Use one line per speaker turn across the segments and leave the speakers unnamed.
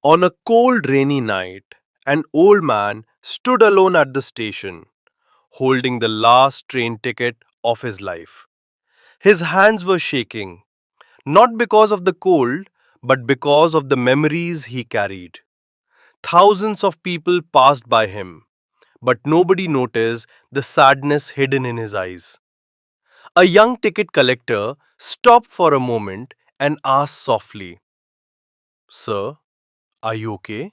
On a cold, rainy night, an old man stood alone at the station, holding the last train ticket of his life. His hands were shaking, not because of the cold, but because of the memories he carried. Thousands of people passed by him, but nobody noticed the sadness hidden in his eyes. A young ticket collector stopped for a moment and asked softly, "Sir, are you okay?"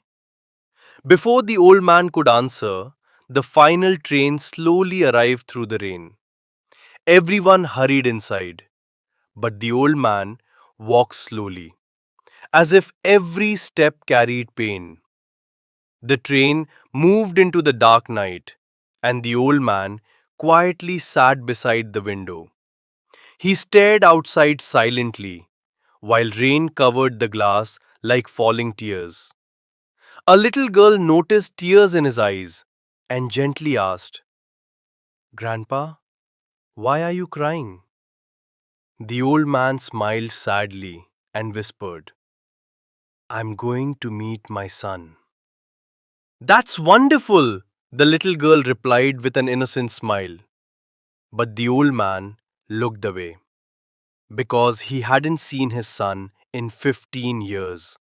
Before the old man could answer, the final train slowly arrived through the rain. Everyone hurried inside, but the old man walked slowly, as if every step carried pain. The train moved into the dark night, and the old man quietly sat beside the window. He stared outside silently, while rain covered the glass like falling tears. A little girl noticed tears in his eyes and gently asked, "Grandpa, why are you crying?" The old man smiled sadly and whispered, "I'm going to meet my son." "That's wonderful," the little girl replied with an innocent smile. But the old man looked away because he hadn't seen his son in 15 years.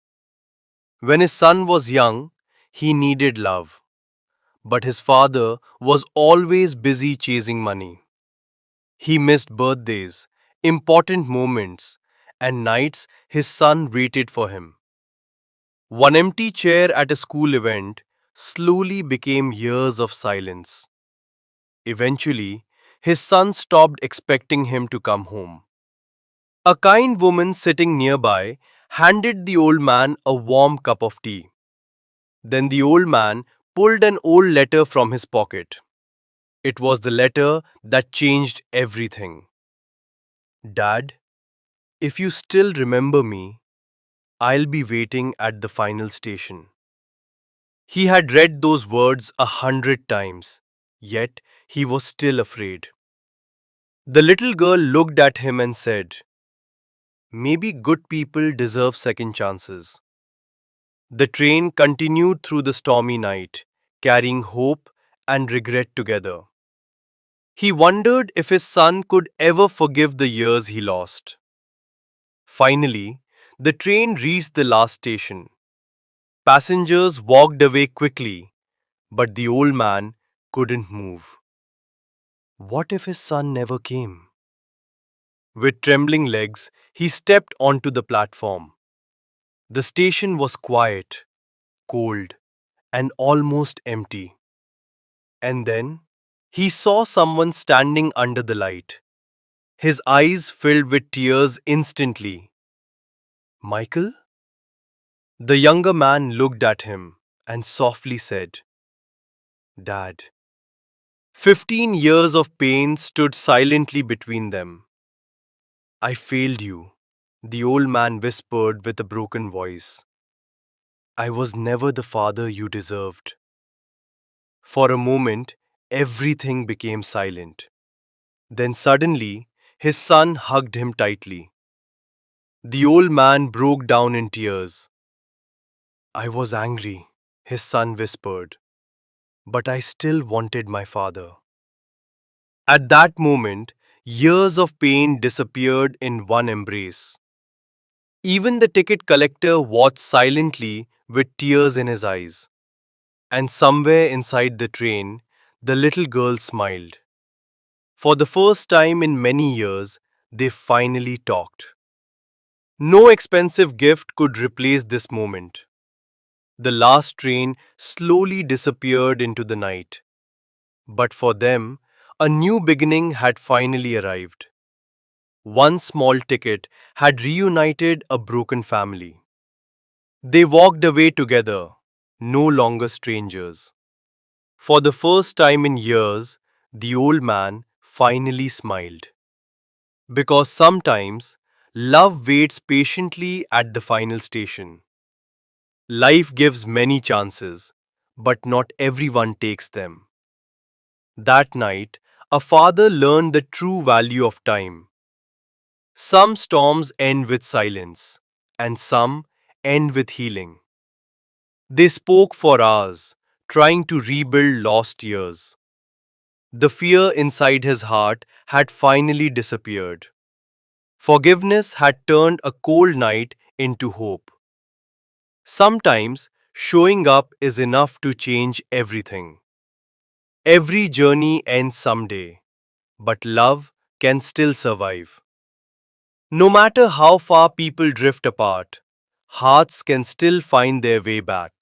When his son was young, he needed love, but his father was always busy chasing money. He missed birthdays, important moments, and nights his son waited for him. One empty chair at a school event slowly became years of silence. Eventually, his son stopped expecting him to come home. A kind woman sitting nearby handed the old man a warm cup of tea. Then the old man pulled an old letter from his pocket. It was the letter that changed everything. "Dad, if you still remember me, I'll be waiting at the final station." He had read those words 100 times, yet he was still afraid. The little girl looked at him and said, "Maybe good people deserve second chances." The train continued through the stormy night, carrying hope and regret together. He wondered if his son could ever forgive the years he lost. Finally, the train reached the last station. Passengers walked away quickly, but the old man couldn't move. What if his son never came? With trembling legs, he stepped onto the platform. The station was quiet, cold, and almost empty. And then he saw someone standing under the light. His eyes filled with tears instantly. "Michael?" The younger man looked at him and softly said, "Dad." 15 years of pain stood silently between them. "I failed you," the old man whispered with a broken voice. "I was never the father you deserved." For a moment, everything became silent. Then suddenly, his son hugged him tightly. The old man broke down in tears. "I was angry," his son whispered, "but I still wanted my father." At that moment, years of pain disappeared in one embrace. Even the ticket collector watched silently with tears in his eyes. And somewhere inside the train, the little girl smiled. For the first time in many years, they finally talked. No expensive gift could replace this moment. The last train slowly disappeared into the night. But for them, a new beginning had finally arrived. One small ticket had reunited a broken family. They walked away together, no longer strangers. For the first time in years, the old man finally smiled. Because sometimes love waits patiently at the final station. Life gives many chances, but not everyone takes them. That night, a father learned the true value of time. Some storms end with silence, and some end with healing. They spoke for hours, trying to rebuild lost years. The fear inside his heart had finally disappeared. Forgiveness had turned a cold night into hope. Sometimes showing up is enough to change everything. Every journey ends someday, but love can still survive. No matter how far people drift apart, hearts can still find their way back.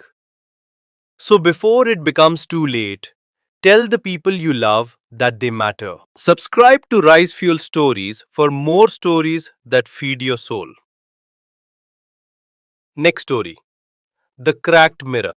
So before it becomes too late, tell the people you love that they matter. Subscribe to Rise Fuel Stories for more stories that feed your soul. Next story: The Cracked Mirror.